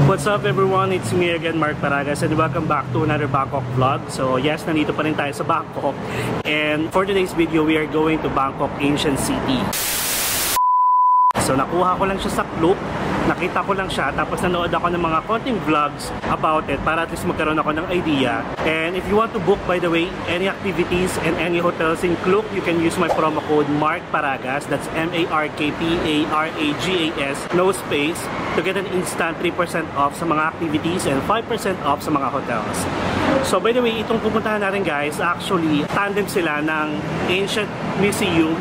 What's up everyone? It's me again, Mark Paragas, and welcome back to another Bangkok vlog. So yes, nandito pa rin tayo sa Bangkok. And for today's video, we are going to Bangkok Ancient City. So nakuha ko lang siya sa Klook, nakita ko lang siya, tapos nanood ako ng mga konting vlogs about it para at least magkaroon ako ng idea. And if you want to book, by the way, any activities and any hotels in Klook, you can use my promo code Mark Paragas, that's MARKPARAGAS, no space, to get an instant 3% off sa mga activities and 5% off sa mga hotels. So by the way, itong pupuntahan natin guys, actually tandem sila ng Ancient Museum,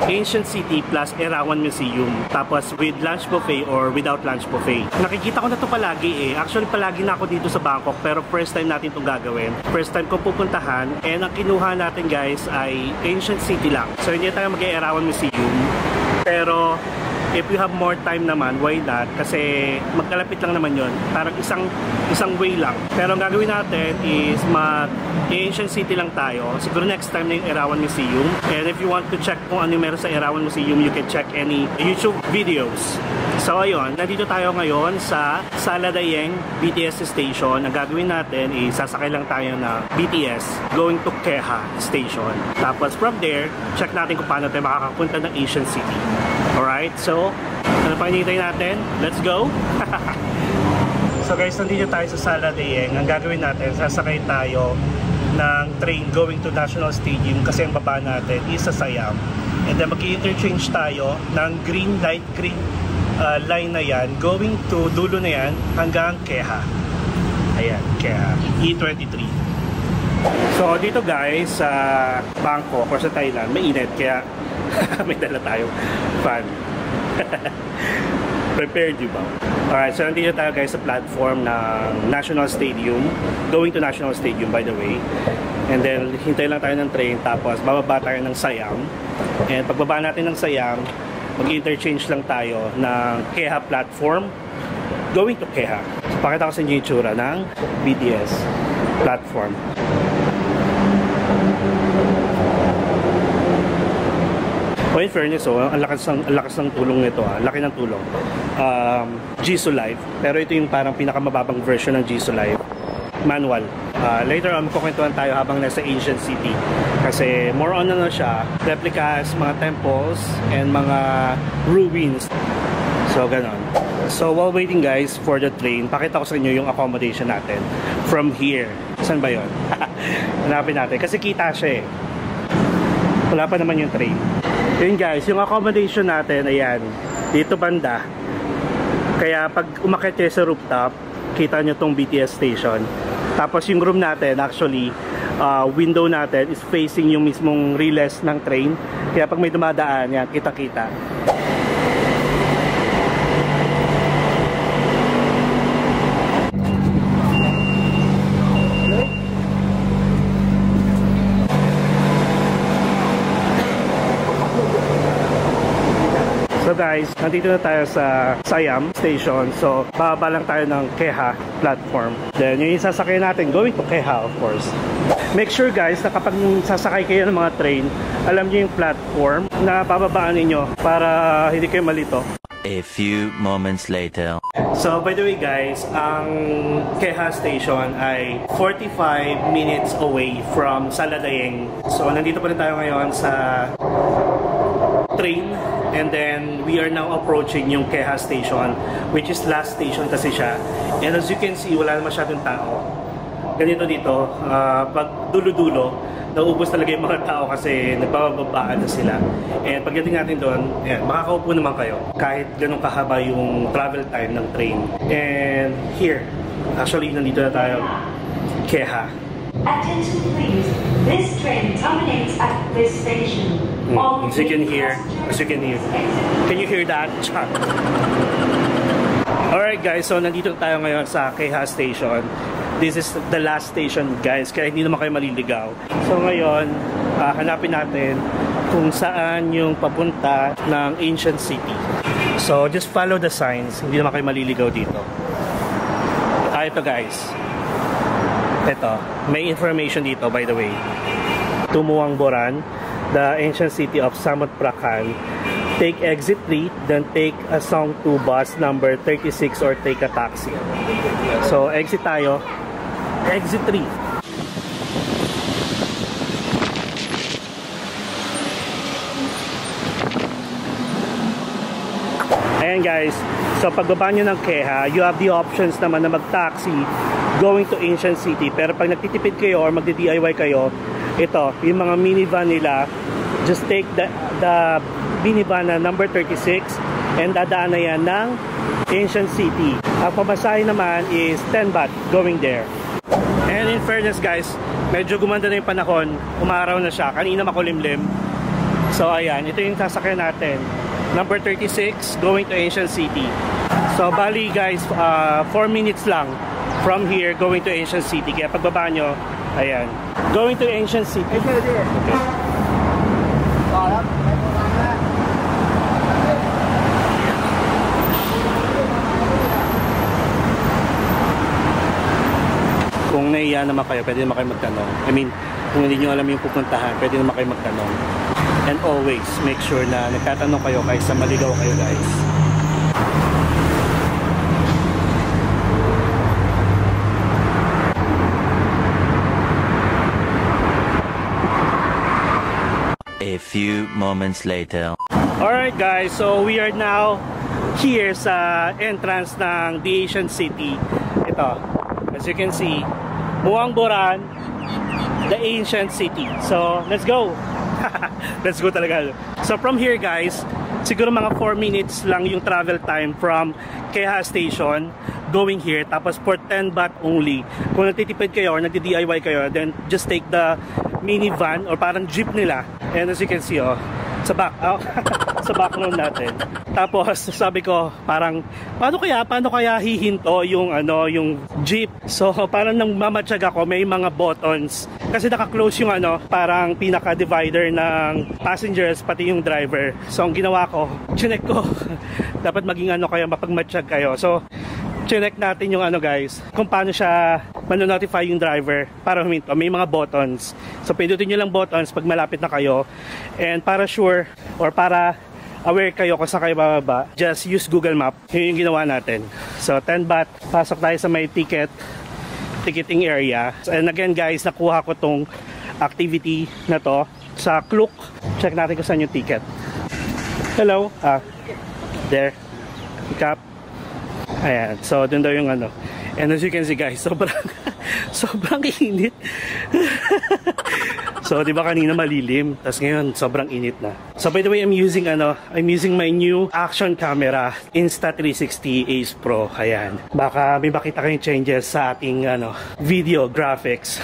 Ancient City plus Erawan Museum, tapos with lunch buffet or without lunch buffet. Nakikita ko na to palagi actually palagi na ako dito sa Bangkok, pero first time natin itong gagawin, first time kong pupuntahan, and ang kinuha natin guys ay Ancient City lang. So hindi tayo mag-Erawan Museum, pero if you have more time naman, why not? Kasi magkalapit lang naman yon, parang isang way lang. Pero ang gagawin natin is mag-Ancient City lang tayo. Siguro next time na yung Erawan Museum. And if you want to check kung ano yung meron sa Erawan Museum, you can check any YouTube videos. So ayun, nandito tayo ngayon sa Saladayeng BTS Station. Ang gagawin natin is sasakay lang tayo na BTS going to Keha Station. Tapos from there, check natin kung paano tayo makakapunta ng Ancient City. Alright, so ano pa hinihintay natin? Let's go! So guys, nandito tayo sa Saladayeng. Ang gagawin natin, sasakay tayo ng train going to National Stadium kasi ang baba natin is sa Siam. And then mag-interchange tayo ng light green line na yan, going to dulo na yan hanggang Keha. Ayan, Keha, E23. So dito guys, sa Bangkok or sa Thailand, mainit kaya may dala tayong fan. Prepared, di ba? Alright, so nandito tayo guys sa platform ng National Stadium, going to National Stadium by the way. And then hintay lang tayo ng train, tapos bababa tayo ng Siam. And pagbaba natin ng Siam, mag-interchange lang tayo ng Keha platform going to Keha. So, pakita ko sa inyo yung itsura ng BTS platform. O in fairness, ang lakas ng tulong nito, laki ng tulong. Jisoo Live, pero ito yung parang pinakamababang version ng Jisoo Live, manual. Later on, magkukwentuhan tayo habang nasa Ancient City. Kasi more on na siya, replicas, mga temples, and mga ruins. So, ganon. So, while waiting guys for the train, pakita ko sa inyo yung accommodation natin from here. Saan ba yun? Hanapin natin. Kasi kita siya wala pa naman yung train. Yun guys, yung accommodation natin, ayan, dito banda. Kaya pag umakyat kayo sa rooftop, kita nyo tong BTS station. Tapos yung room natin, actually, window natin is facing yung mismong relays ng train. Kaya pag may dumadaan, yan, kita-kita. So guys, nandito na tayo sa Siam Station. So, bababa lang tayo ng Keha platform. Then, yung sasakay natin, going to Keha, of course. Make sure guys, na kapag sasakay kayo ng mga train, alam nyo yung platform na bababaan ninyo para hindi kayo malito. A few moments later. So, by the way guys, ang Keha Station ay 45 minutes away from Saladayeng. So, nandito pa rin tayo ngayon sa train. And then, we are now approaching yung Keha Station, which is last station kasi siya. And as you can see, wala na masyadong tao. Ganito dito, pag dulo-dulo, naubos talaga yung mga tao kasi nagbababaan na sila. And pagdating natin doon, makakaupo naman kayo kahit ganun kahaba yung travel time ng train. And here, actually, nandito na tayo, Keha. Attention please, this train terminates at this station. As you can hear, can you hear that? Alright guys, so nandito tayo ngayon sa Keha Station. This is the last station guys, kaya hindi naman kayo maliligaw. So ngayon, hanapin natin kung saan yung papunta ng Ancient City. So just follow the signs, hindi naman kayo maliligaw dito. Ito guys. Ito, may information dito by the way. Tumuang Boran, the ancient city of Samut Prakan, take exit 3, then take a Song 2 bus number 36 or take a taxi. So exit tayo, exit 3. Ayan guys, so pagbaba nyo ng Keha, you have the options naman na mag-taxi going to Ancient City. Pero pag nagtitipid kayo or magdi-DIY kayo, ito, yung mga minivan nila, just take the minivan na number 36 and dadaan na yan ng Ancient City. Ang pamasahe naman is 10 baht going there. And in fairness guys, medyo gumanda na yung panahon, umaraw na siya, kanina makulimlim. So ayan, ito yung sasakyan natin, number 36 going to Ancient City. So bali guys, 4 minutes lang from here going to Ancient City. Kaya pagbaba nyo, ayan, going to Ancient City. Okay. Kung naiya naman kayo, pwede naman kayo magtanong. I mean, kung hindi nyo alam yung pupuntahan, pwede naman kayo magtanong. And always make sure na nagtatanong kayo kaysa maligaw kayo guys. A few moments later. Alright guys, so we are now here sa entrance ng the Ancient City. Ito, as you can see, Muang Boran, the Ancient City. So, let's go! Let's go talaga. So from here guys, siguro mga 4 minutes lang yung travel time from Keha Station going here. Tapos for 10 baht only. Kung nagtitipid kayo or nagdi-DIY kayo, then just take the minivan or parang jeep nila. And as you can see, oh, sa background natin. Tapos sabi ko, parang paano kaya hihinto yung yung jeep. So parang nang mamatsyag ako, may mga buttons kasi naka-close yung parang pinaka-divider ng passengers pati yung driver. So ang ginawa ko, chinek ko dapat maging kayo, mapagmatsyag kayo. So chinek natin yung guys, kung paano siya manonotify yung driver para huminto. May mga buttons. So pindutin nyo lang buttons pag malapit na kayo. And para sure or para aware kayo kung saan kayo bababa, just use Google Map. Yun yung ginawa natin. So 10 baht, pasok tayo sa may ticketing area. And again guys, nakuha ko tong activity na to sa Klook. Check natin kung saan yung ticket. Hello. There. Pick up. Ayan, so dun daw yung and as you can see guys, sobrang init. So di ba kanina malilim, tas ngayon sobrang init na. So by the way, I'm using my new action camera, Insta360 Ace Pro. Ayan, baka may makita kayong changes sa ating video graphics.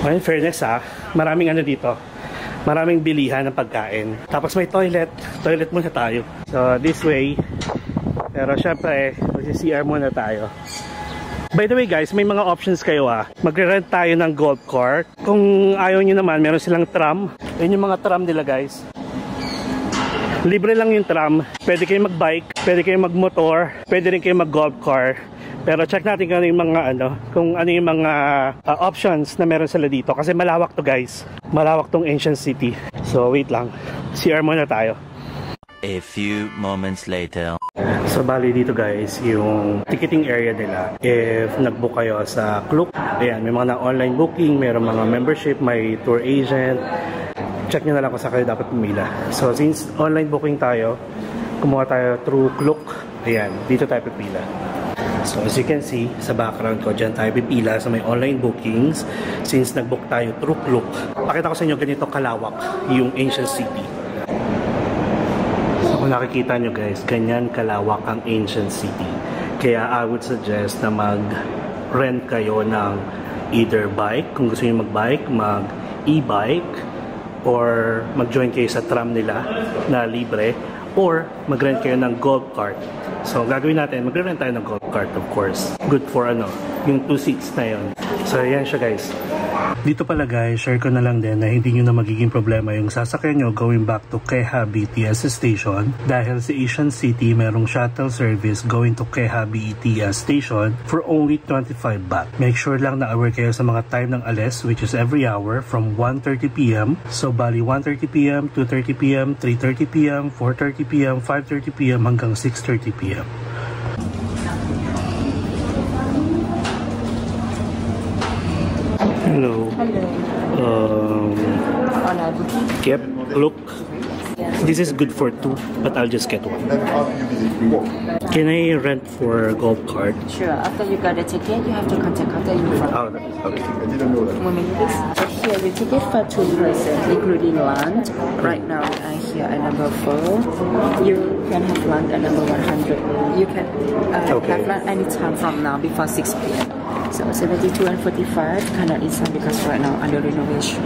Well, in fairness maraming dito. Maraming bilihan ng pagkain. Tapos may toilet muna tayo. So this way. Pero syempre, mag-CR muna tayo. By the way guys, may mga options kayo Magre-rent tayo ng golf cart. Kung ayaw nyo naman, meron silang tram. Yan yung mga tram nila guys. Libre lang yung tram. Pwede kayo mag-bike, pwede kayo mag-motor, pwede rin kayo mag-golf car. Pero check natin kung ano yung mga kung ano yung mga options na meron sila dito kasi malawak to guys. Malawak tong Ancient City. So wait lang. CR muna tayo. A few moments later. So bali dito guys, yung ticketing area nila. If nag-book kayo sa Klook, ayan, may mga online booking, mayroong mga membership, may tour agent. Check nyo na lang kung saan kayo dapat pumila. So since online booking tayo, kumuha tayo through Klook. Ayan, dito tayo pipila. So as you can see, sa background ko, dyan tayo pipila sa may online bookings. Since nag-book tayo through Klook, pakita ko sa inyo ganito kalawak yung Ancient City. So kung nakikita nyo guys, ganyan kalawak ang Ancient City. Kaya I would suggest na mag-rent kayo ng either bike, kung gusto nyo mag-bike, mag-e-bike, or mag-join kayo sa tram nila na libre, or mag-rent kayo ng golf cart. So gagawin natin, mag-rent tayo ng golf cart of course. Good for yung 2 seats na yun. So yan siya guys. Dito pala guys, share ko na lang din na hindi nyo na magiging problema yung sasakyan nyo going back to Quezon BTS station dahil sa Asian City merong shuttle service going to Quezon BTS station for only 25 baht. Make sure lang na aware kayo sa mga time ng alis which is every hour from 1:30 PM. So bali 1:30 PM, 2:30 PM, 3:30 PM, 4:30 PM, 5:30 PM hanggang 6:30 PM. Hello. Yep, look. This is good for 2, but I'll just get 1. Can I rent for golf cart? Sure. After you got the ticket, you have to contact counter in front. Oh, okay. Moment, please. Here, the ticket for 2 persons, including lunch. Right now, here at number 4. You can have lunch at number 100. You can have lunch anytime from now before 6 p.m. So 72 and 45 cannot inside because right now under renovation.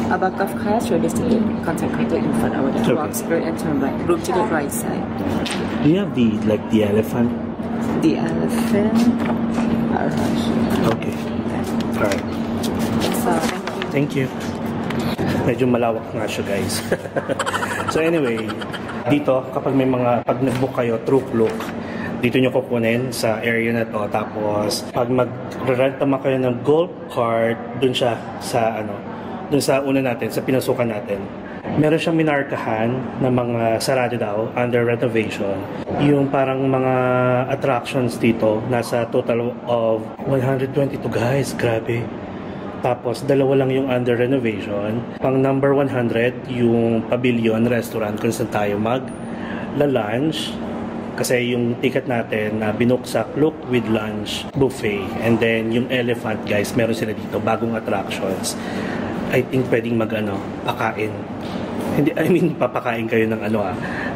About golf cart, show this ticket. Contact counter in front of the walk straight and turn right. Room to the right side. Do you have the elephant? The elephant around here. Okay. Alright. So Thank you. Medyo malawak nga siya guys. So anyway, dito kapag pag nag-book kayo through Klook, dito nyo kukunin sa area na to. Tapos pag mag-rent naman kayo ng golf cart, dun siya sa dun sa una natin, sa pinasukan natin. Meron siyang minarkahan na mga sarado daw under renovation. Yung parang mga attractions dito nasa total of 122 guys, grabe. Tapos dalawa lang yung under renovation. Pang number 100 yung pavilion restaurant kung saan tayo mag-lunch. Kasi yung ticket natin na binook sa Klook with lunch buffet. And then yung elephant guys, meron sila dito bagong attractions. I think pwedeng pakain. Hindi, I mean papakain kayo ng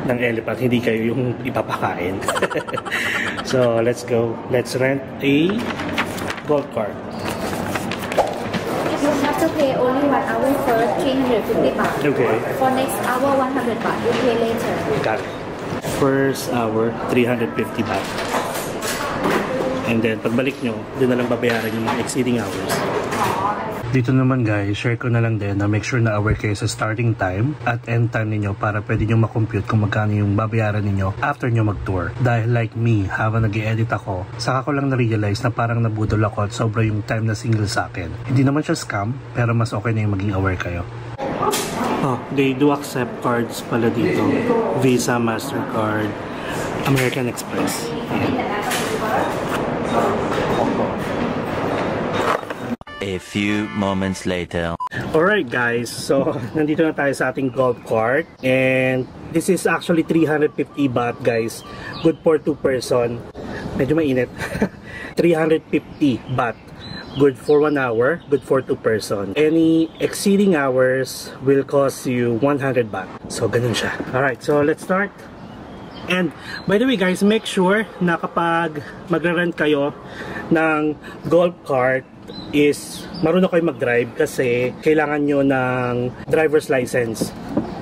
ng elephant, hindi kayo yung ipapakain. So let's go. Let's rent a golf cart. You have to pay only 1 hour first, 350 baht. Okay. For next hour, 100 baht. You pay later. Got it. First hour, 350 baht. And then, pagbalik nyo, doon na lang babayaran yung exceeding hours. Dito naman guys, share ko na lang din na make sure na aware kayo sa starting time at end time ninyo para pwede nyo makompute kung magkano yung babayaran ninyo after nyo mag-tour. Dahil like me, habang nag-i-edit ako, saka ko lang na-realize na parang nabudol ako at sobra yung time na single sa akin. Hindi naman siya scam, pero mas okay na yung maging aware kayo. Oh, they do accept cards pala dito. Visa, MasterCard, American Express. A few moments later. Alright guys, so nandito na tayo sa ating golf cart. And this is actually 350 baht guys. Good for 2 person. Medyo mainit. 350 baht. Good for 1 hour, good for 2 person. Any exceeding hours will cost you 100 baht. So, ganun siya. Alright, so let's start. And, by the way guys, make sure na kapag magre-rent kayo ng golf cart is marunong kayo mag-drive kasi kailangan nyo ng driver's license.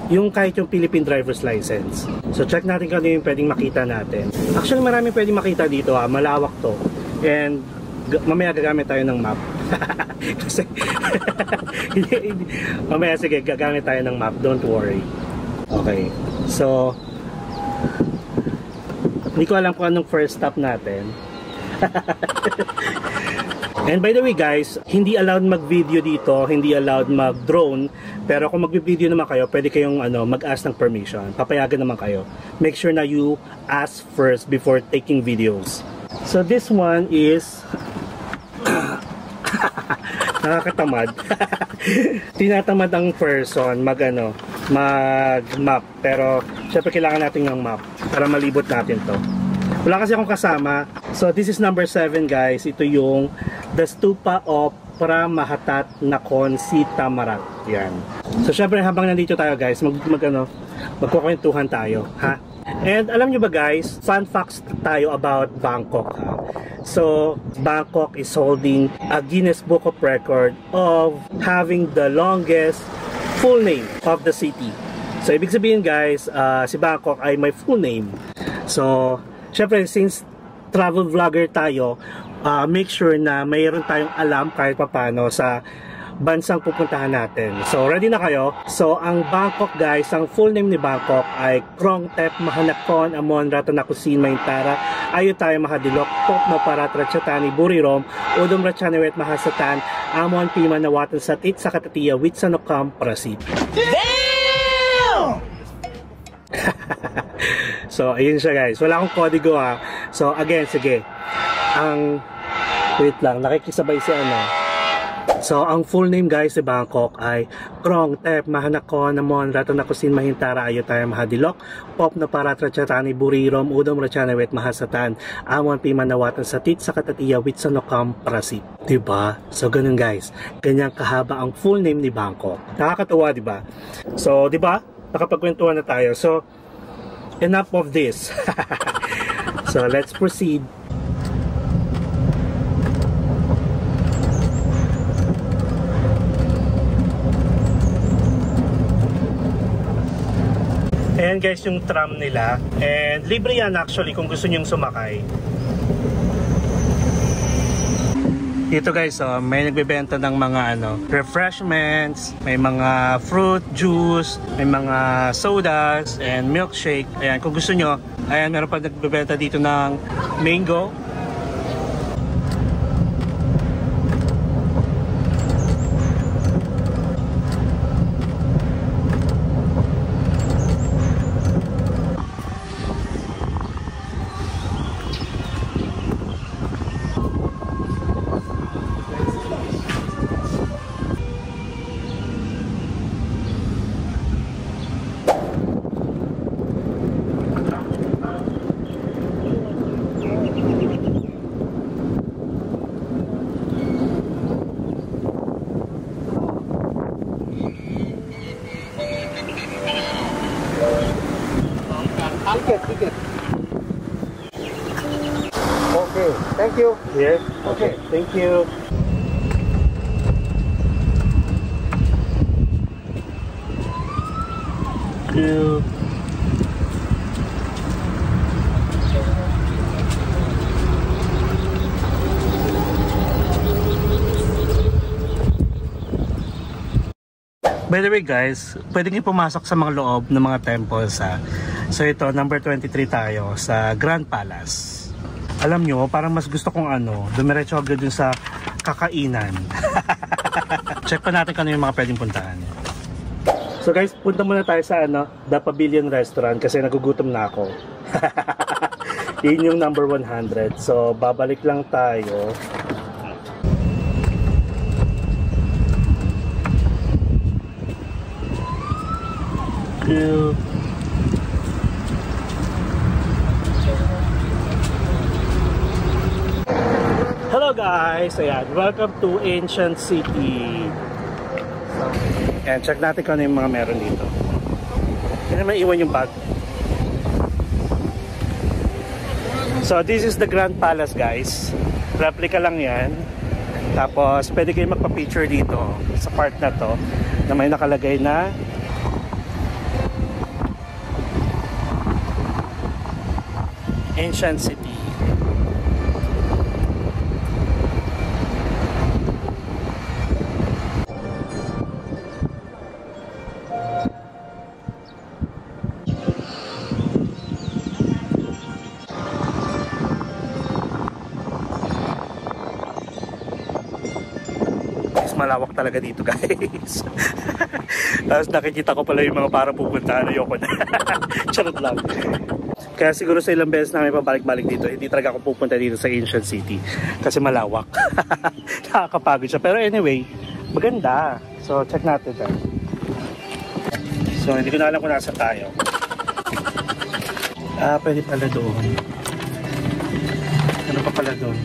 Yung kahit yung Philippine driver's license. So, check natin kung ano yung pwedeng makita natin. Actually, maraming pwedeng makita dito. Malawak to. And, mamaya gagamit tayo ng map. Kasi mamaya sige gagamit tayo ng map, don't worry. Okay, so hindi ko alam kung anong first stop natin. And by the way guys, hindi allowed mag-video dito, hindi allowed mag-drone, pero kung mag-video naman kayo, pwede kayong mag-ask ng permission. Papayagan naman kayo. Make sure na you ask first before taking videos. So this one is nakakatamad. Tinatamad ang person mag-map. Pero syempre kailangan natin ng map para malibot natin to. Wala kasi akong kasama. So this is number 7 guys. Ito yung The Stupa of Pramahatat Nakhon Si Thammarat. Yan. So syempre habang nandito tayo guys, magkukwentuhan tayo, ha? And alam nyo ba guys, fun facts tayo about Bangkok, ha? So, Bangkok is holding a Guinness Book of Record of having the longest full name of the city. So, ibig sabihin guys, si Bangkok ay may full name. So, syempre, since travel vlogger tayo, make sure na mayroon tayong alam kahit papano sa bansang pupuntahan natin. So, ready na kayo? So, ang Bangkok guys, ang full name ni Bangkok ay Krong Thep Mahanakon Amon Ratanakusin Mahintara Ayo tayo Mahadilok Pop na Paratra Chatani Burirom Udom Rachanewet Mahasatan Amon Pima Nawatan Satit sa Katatiya Witsanokam Prasit. Damn! So, ayun siya guys. Wala akong kodigo ha. So, again, sige. Wait lang, nakikisabay si ano. So, ang full name guys sa Bangkok ay Krong Thep Mahanakon Namon Ratanakusin Mahintara Ayo tayo Mahadilok Pop na Paratra Chatani Burirom Udom Rachanewet Mahasatan Amon Pimanawatan Satit sa Katatiya Witsanokam Prasit. Diba? So, ganun guys. Ganyang kahaba ang full name ni Bangkok. Nakakatawa, diba? So, diba? Nakapagkwentuhan na tayo. So, enough of this. So, let's proceed. Ayan guys yung tram nila. And libre yan actually kung gusto nyong sumakay. Dito guys, may nagbebenta ng mga refreshments, may mga fruit juice, may mga sodas and milkshake. Ayan, kung gusto nyo, ayan, meron pa nagbebenta dito ng mango. Ticket. Okay, thank you. Yes. Okay, thank you. Thank you. By the way guys, pwede kayo pumasok sa mga loob ng mga temples ha. So ito, number 23 tayo sa Grand Palace. Alam nyo, parang mas gusto kong dumiretso agad dun sa kakainan. Check pa natin kung ano yung mga pwedeng puntahan. So guys, punta muna tayo sa The Pavilion Restaurant kasi nagugutom na ako. Yun yung number 100. So babalik lang tayo. Hello guys! Ayan, welcome to Ancient City. Ayan, check natin kung ano yung mga meron dito. Hindi naman iwan yung bag. So this is the Grand Palace guys. Replica lang yan. Tapos pwede kayo magpa-picture dito sa part na to na may nakalagay na Ancient City. Malawak talaga dito guys. Tapos nakikita ko pala yung mga para pupuntahan. Ayoko na. Charot lang. Kaya siguro sa ilang beses namin pabalik-balik dito, hindi talaga ako pupunta dito sa Ancient City kasi malawak. Nakakapagod siya. Pero anyway, maganda. So check natin dyan. So hindi ko na alam kung nasa tayo. Pwede pala doon. Ano pa pala doon?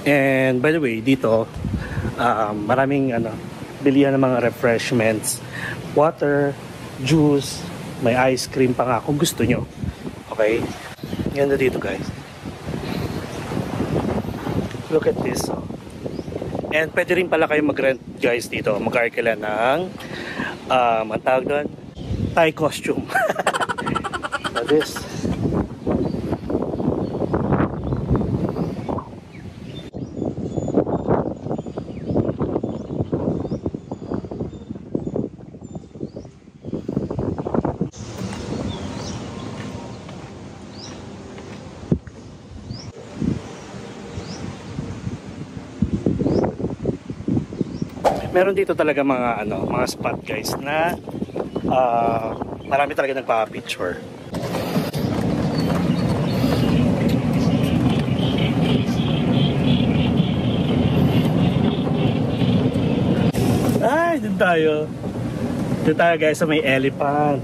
And by the way, dito maraming bilihan ng mga refreshments, water, juice, may ice cream pa nga kung gusto nyo. Okay? Ganda dito guys. Look at this. And pwede rin pala kayo mag-rent guys dito, mag-arkila ng ang tawag doon, Thai costume. So this. Meron dito talaga mga mga spot guys na marami talaga nagpa-picture. Ay, dun tayo. Dun tayo guys sa may elephant.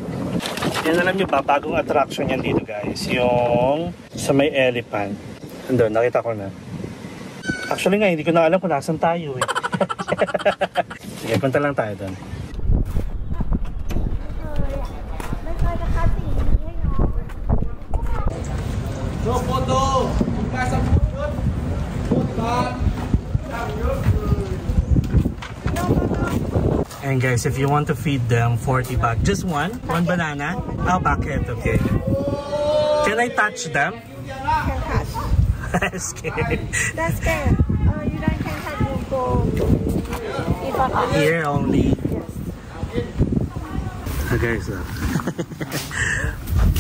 Yan, alam nyo ba, bagong attraction yan dito guys. Yung sa may elephant. Andun, nakita ko na. Actually nga, hindi ko na alam kung nasan tayo eh. Sige, punta lang tayo doon. And guys, if you want to feed them 40 baht, just one banana? Oh, bucket, okay. Can I touch them? That's scared. That's scared. You don't can touch you go. Here only. Okay, so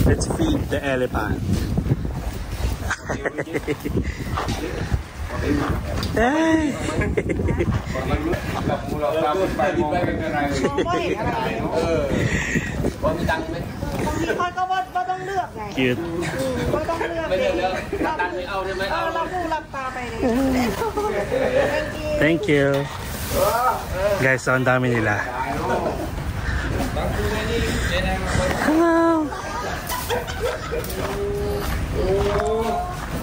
let's feed the elephant. Hey. Cute. Thank you. Guys, so ang dami nila. Hello.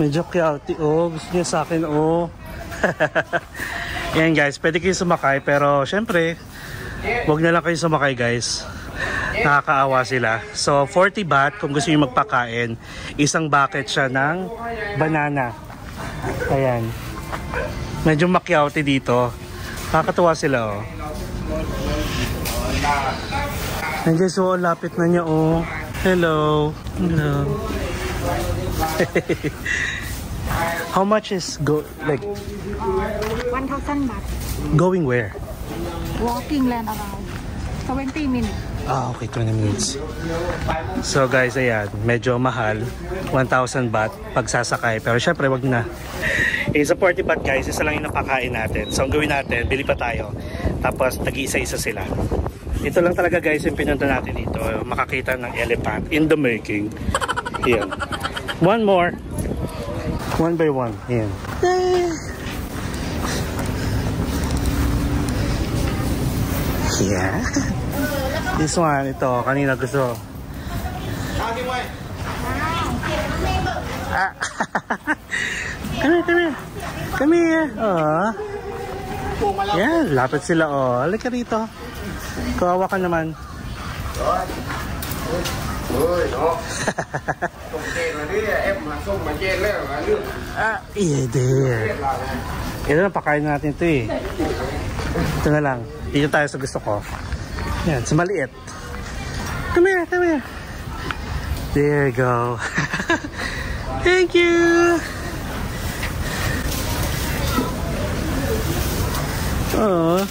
Medyo cute. Oh, gusto niya sa akin. Oh. Yan guys, pwede kayo sumakay pero syempre, wag na lang kayo sumakay guys. Nakakaawa sila. So 40 baht kung gusto niyo magpakain. Isang bucket siya ng banana. Ayan. Medyo makyawte dito. Nakakatuwa sila oh. Nandiyan so lapit na niya oh. Hello. Hello. How much is like 1,000 baht. going where? Walking land around 20 minutes. Ah, okay, 20 minutes. So guys, ayan, medyo mahal. 1,000 baht pagsasakay. Pero syempre, wag na. Sa 40 baht guys, isa lang yung napakain natin. So ang gawin natin, bili pa tayo. Tapos nag-iisa-isa sila. Ito lang talaga guys yung pinunta natin dito. Makakita ng elephant in the making. Ayan. One more. One by one. Ayan. Yeah. This one, ito, kanina gusto. Ah. Come here. Come here. Oh. Yan, lapit sila. Oh, halika rito. Kawawa ka naman. Iya there. Ito na, pakain natin ito eh. Ito na lang. Dito tayo sa gusto ko. Yan, sa maliit. Come here, come here. There you go. Thank you. Oh.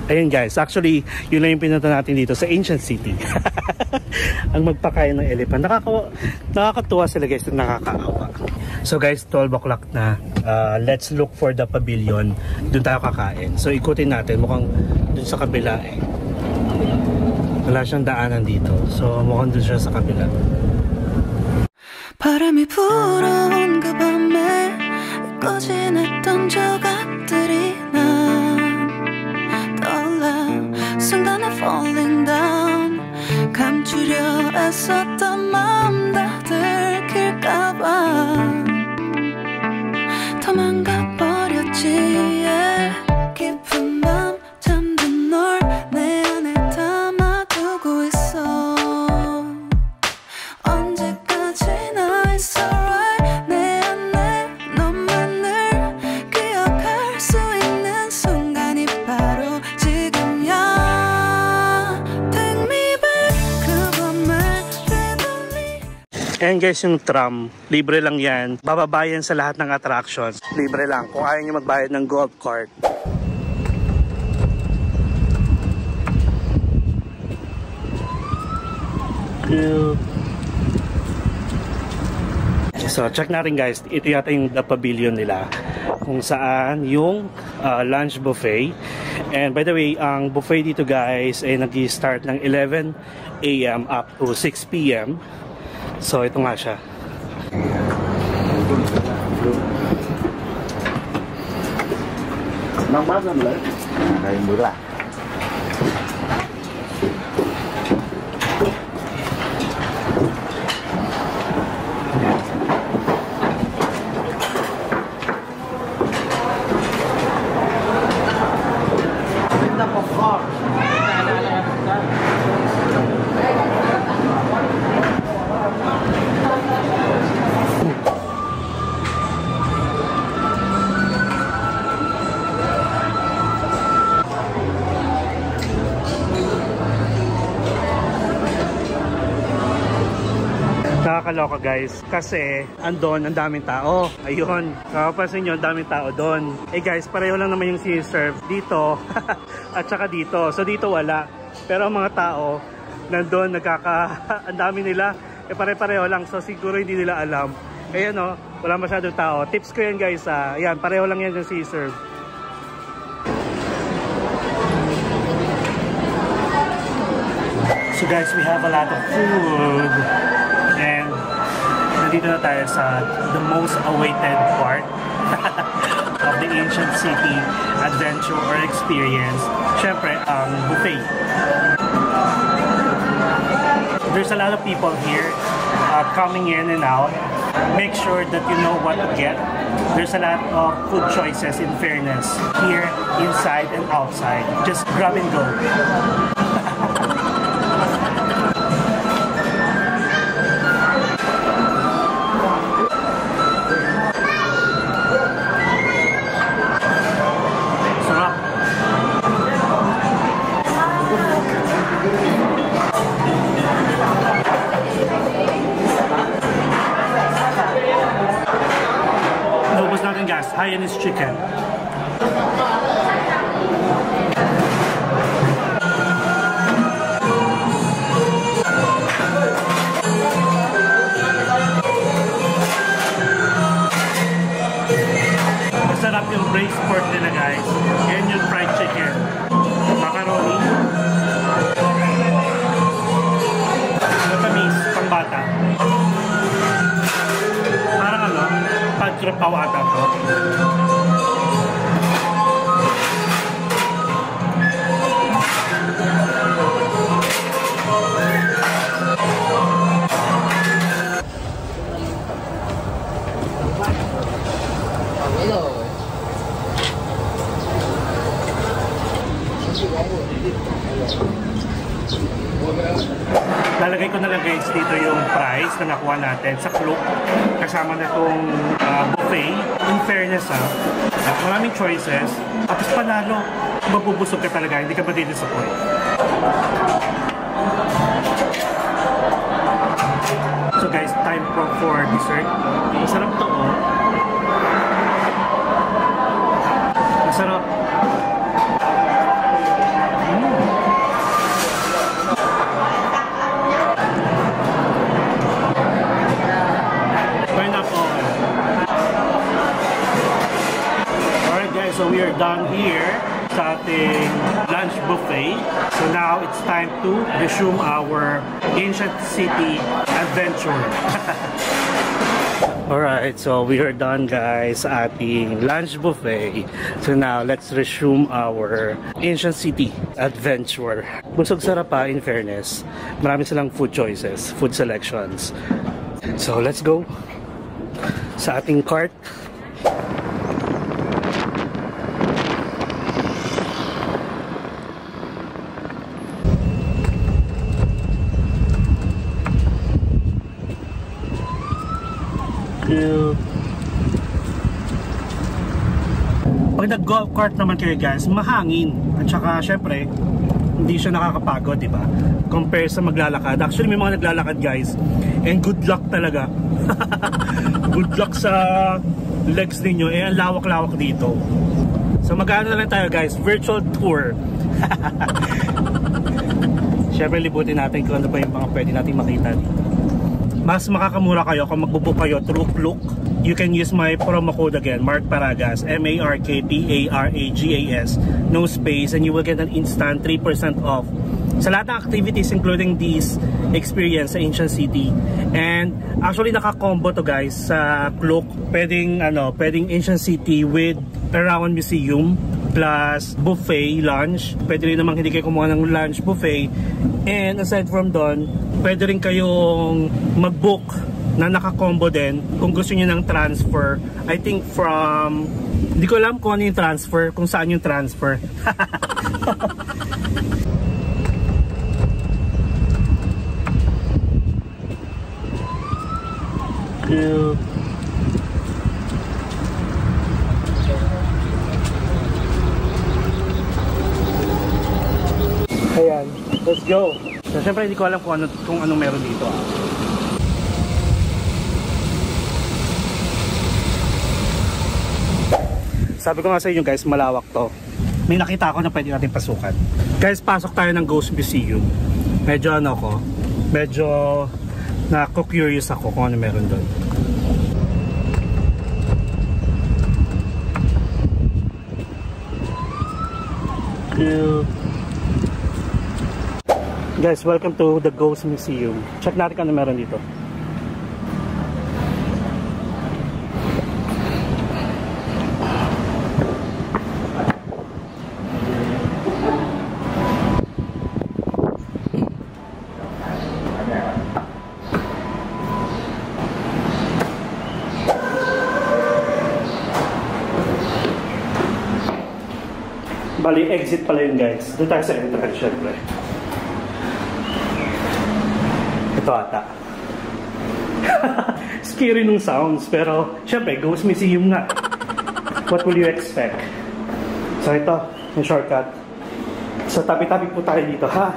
Ayun guys, actually yun lang yung pinunta natin dito sa Ancient City. Ang magpakain ng elephant. Nakakatuwa sila guys, nakakaawa. So guys, 12 o'clock na. Let's look for the pavilion. Doon tayo kakain. So ikutin natin, mukhang doon sa kabila eh. Wala siyang daanan dito. So mukhang doon siya sa kabila. 바람이 불어온 그 밤에 꺼진했던 조각들이 난 떠올라 순간에 falling down 감추려 애썼던 마음 다 들킬까봐 도망가 버렸지 yeah. 깊은 밤 Ayan guys, yung tram, libre lang yan. Bababayan sa lahat ng attractions. Libre lang kung ayaw nyo magbayad ng golf cart. So check natin guys, ito yata yung the pavilion nila kung saan yung lunch buffet. And by the way, ang buffet dito guys ay nag-start ng 11 AM up to 6 PM. So ito nga siya. Mang bác làm lấy. Đây bữa lại. Nakakaloka guys kasi andon ang daming tao. Ayun, kapapansin nyo ang daming tao doon. Eh guys, pareho lang naman yung si-serve dito at saka dito. So dito wala, pero ang mga tao nandun ang dami nila, eh pare-pareho lang. So siguro hindi nila alam. Ayan o, wala masyadong tao. Tips ko yan guys, ayan, pareho lang yan yung si-serve. So guys, we have a lot of food. And nandito na tayo sa the most awaited part of the ancient city adventure or experience. Syempre, ang buffet. There's a lot of people here coming in and out. Make sure that you know what to get. There's a lot of food choices in fairness here, inside and outside. Just grab and go. Hainanese chicken. Masarap yung braised pork nila guys. Yan yung fried chicken. Macaroni. Matamis, pambata. Parang ano, pagtrapaw ata to. Lalagay ko na lang guys dito yung price na nakuha natin sa Klook kasama na itong buffet. In fairness maraming choices, tapos panalo, mabubusog ka talaga, hindi ka madi-disappoint. So guys, time for dessert. Masarap to masarap. So we are done here sa ating lunch buffet. So now it's time to resume our ancient city adventure. Alright, so we are done guys sa ating lunch buffet. So now let's resume our ancient city adventure. Busog sarap pa in fairness. Marami silang food choices, food selections. So let's go sa ating cart. Pag nag-golf cart naman kayo guys, mahangin. At saka syempre, hindi siya nakakapagod, di ba? Compare sa maglalakad. Actually, may mga naglalakad, guys. And good luck talaga. Good luck sa legs ninyo. Eh, ang lawak-lawak dito. So, magkano na lang tayo, guys. Virtual tour. Siyempre, libutin natin kung ano pa yung mga pwede natin makita dito. Mas makakamura kayo kung magbubook kayo through Klook. You can use my promo code again, Mark Paragas, MARKPARAGAS, no space, and you will get an instant 3% off sa lahat ng activities including this experience sa Ancient City. And actually naka-combo to, guys, sa Klook. Pwedeng Ancient City with around museum plus buffet lunch. Pwede rin namang hindi kayo kumuha ng lunch buffet. And aside from doon, pwede rin kayong mag-book na naka-combo din kung gusto niyo ng transfer. I think from, hindi ko alam kung ano yung transfer, kung saan yung transfer. Ayan, let's go. So, syempre hindi ko alam kung anong meron dito. Sabi ko nga sa inyo, guys, malawak to. May nakita ako na pwede natin pasukan. Guys, pasok tayo ng Ghost Museum. Medyo medyo na-curious ako kung ano meron doon. Guys, welcome to the Ghost Museum. Check natin kung ano meron dito. Bali, exit pala yun, guys. Doon tayo sa entrance, syempre. Ito ata. Scary nung sounds, pero syempre, Ghost Museum nga. What will you expect? So ito, yung shortcut. So tabi-tabi po tayo dito, ha?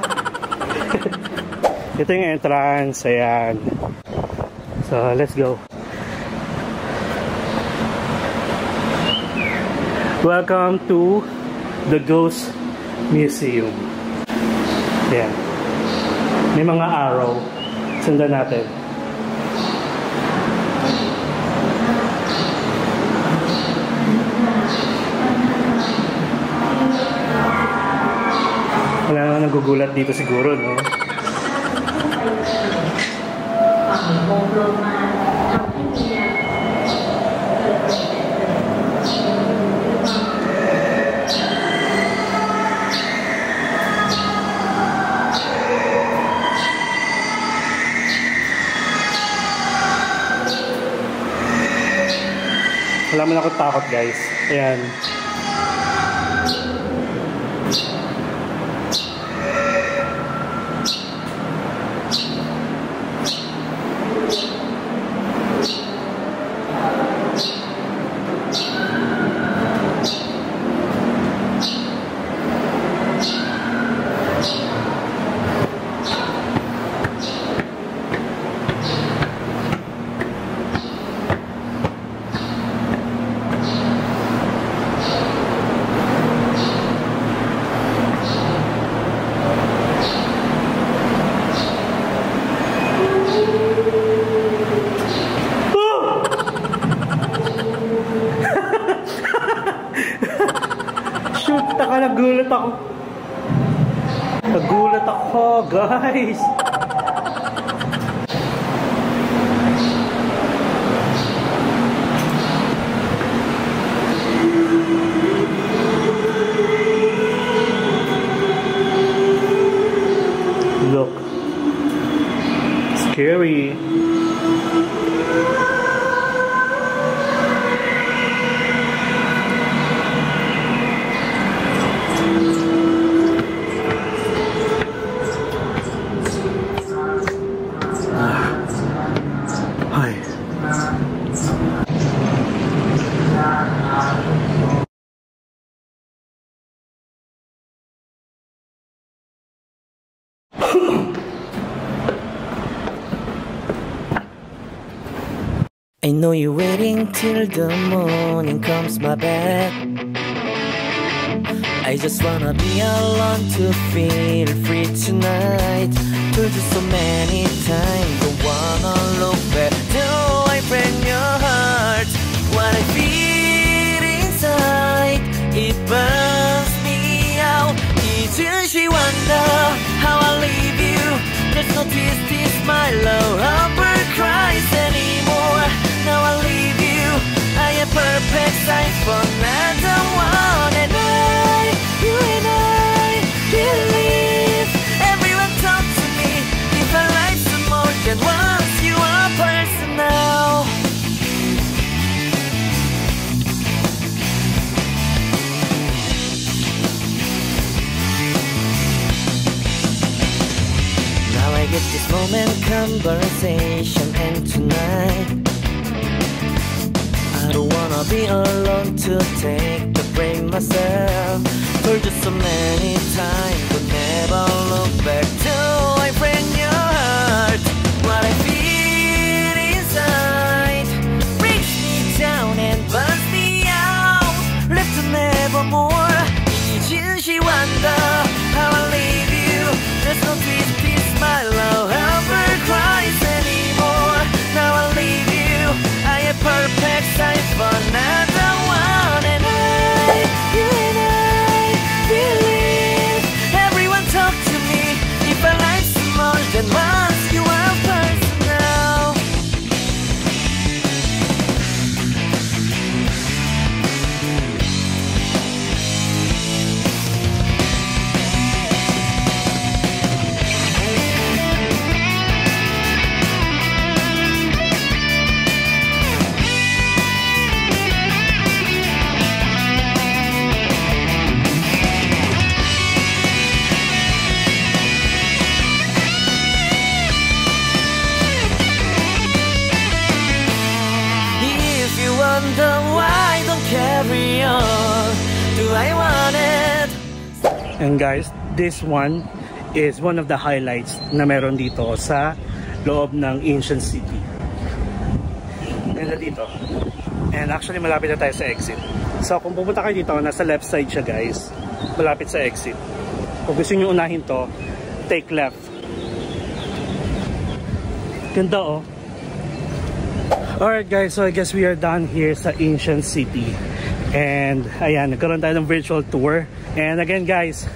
Ito yung entrance, ayan. So let's go. Welcome to the Ghost Museum. Ayan. May mga arrow. Sundan natin. Wala na nagugulat dito siguro, no? Wala man ako takot, guys. Ayan. Nagulat ako. Nagulat ako, guys. Look. Scary. I know you're waiting till the morning comes my bed. I just wanna be alone to feel free tonight. Told you so many times, don't wanna look back. Do I break your heart? What I feel inside, it burns me out. Did she wonder how I leave you? There's no tears, this my love never cries anymore. Now I leave you, I am perfect size for another one. And you and I believe everyone talk to me. If I like some more than once, you are personal. Now I get this moment conversation, and tonight I don't wanna be alone to take the blame myself. Told you so many times, but never look back. Till I break your heart. What I feel inside brings me down and burns me out. Left to nevermore. Did she wonder how I leave you? There's no peace, my love ever cries anymore. Now I leave you, I am perfect size for another one. And you and I believe everyone talk to me. If I like some more than once, you are personal. Wonder why don't carry on. Do I want it? And guys, this one is one of the highlights na meron dito sa loob ng Ancient City. Ganda dito. And actually malapit na tayo sa exit. So kung pupunta kayo dito, nasa left side siya guys. Malapit sa exit. Kung gusto nyo unahin to, take left. Ganda oh. Alright guys, so I guess we are done here sa Ancient City. And ayan, nagkaroon tayo ng virtual tour. And again guys,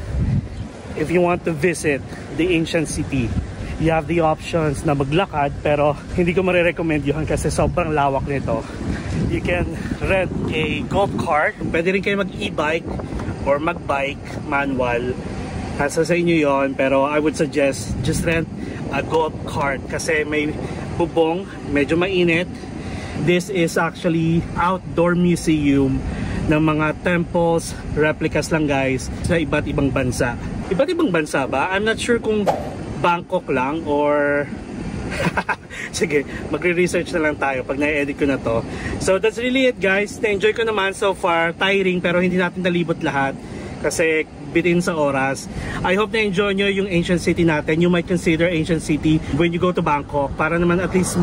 if you want to visit the Ancient City, you have the options na maglakad, pero hindi ko marirecommend yun kasi sobrang lawak nito. You can rent a golf cart. Pwede rin kayo mag-e-bike or mag-bike, manual. Nasa sa inyo yun, pero I would suggest just rent a golf cart kasi may bubong, medyo mainit. This is actually outdoor museum ng mga temples, replicas lang guys sa iba't ibang bansa. Iba't ibang bansa ba? I'm not sure kung Bangkok lang or sige, magre-research na lang tayo pag na-edit ko na to. So that's really it guys. Na-enjoy ko naman so far. Tiring pero hindi natin nalibot lahat kasi bitin sa oras. I hope na-enjoy nyo yung Ancient City natin. You might consider Ancient City when you go to Bangkok para naman at least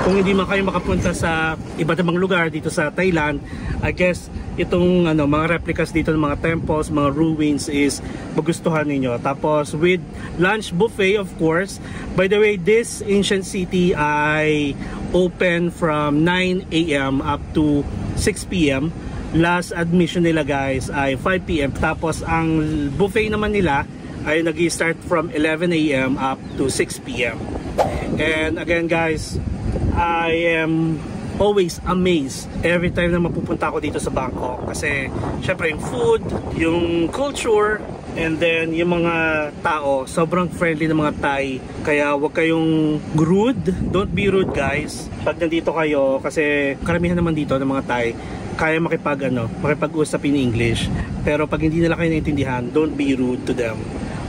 kung hindi man kayo makapunta sa iba't ibang lugar dito sa Thailand, I guess itong mga replicas dito ng mga temples, mga ruins is magustuhan ninyo. Tapos with lunch buffet of course. By the way, this Ancient City ay open from 9 AM up to 6 PM. Last admission nila guys ay 5 PM. Tapos ang buffet naman nila ay nag-start from 11 AM up to 6 PM. And again guys, I am always amazed every time na mapupunta ako dito sa Bangkok kasi syempre yung food, yung culture, and then yung mga tao, sobrang friendly ng mga Thai. Kaya wag kayong rude, don't be rude guys pag nandito kayo kasi karamihan naman dito ng mga Thai kaya makipag-usap in English. Pero pag hindi nila kayo naintindihan, don't be rude to them.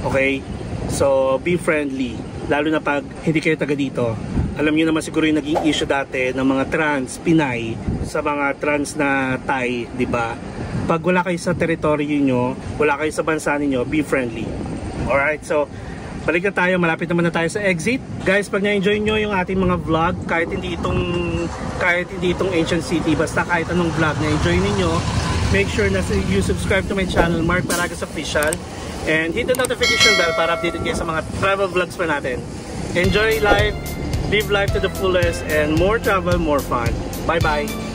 Okay? So, be friendly. Lalo na pag hindi kayo taga dito. Alam niyo naman siguro yung naging issue dati ng mga trans Pinay sa mga trans na Thai, di ba? Pag wala kayo sa teritoryo nyo, wala kayo sa bansa niyo, be friendly. Alright? So, Balik na tayo, malapit naman na tayo sa exit. Guys, pag na-enjoy nyo yung ating mga vlog, kahit hindi itong ancient city, basta kahit anong vlog na-enjoy ninyo, make sure na you subscribe to my channel, Mark Paragas Official, and hit the notification bell para updated kayo sa mga travel vlogs pa natin. Enjoy life, live life to the fullest, and more travel, more fun. Bye-bye!